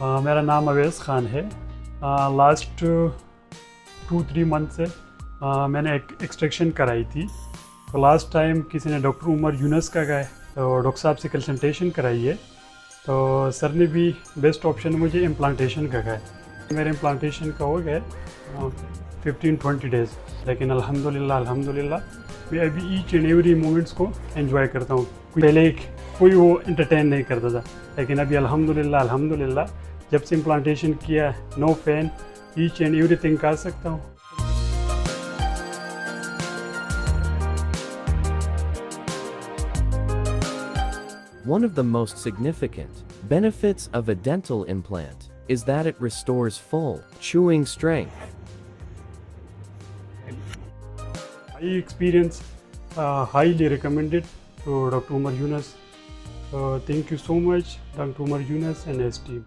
मेरा नाम अवैस ख़ान है। लास्ट 2-3 मंथ से मैंने एक एक्सट्रैक्शन कराई थी। तो लास्ट टाइम किसी ने डॉक्टर उमर यूनस का गए, तो डॉक्टर साहब से कंसल्टेशन कराई है। तो सर ने भी बेस्ट ऑप्शन मुझे इम्प्लांटेशन का कहा है। मेरे इम्प्लांटेशन का हो गया 15-20 डेज़, लेकिन अल्हम्दुलिल्लाह मैं अभी ईच एंड एवरी मोमेंट्स को एंजॉय करता हूँ। पहले कोई वो एंटरटेन नहीं करता था, लेकिन अभी अल्हम्दुलिल्लाह जब से इम्प्लांटेशन किया, no pain, each and everything कर सकता हूँ। One of the most significant benefits of a dental implant is that it restores full chewing strength. I experience highly recommended to Dr. Umar Yunus. Thank you so much, Dr. Umar Yunus and his team.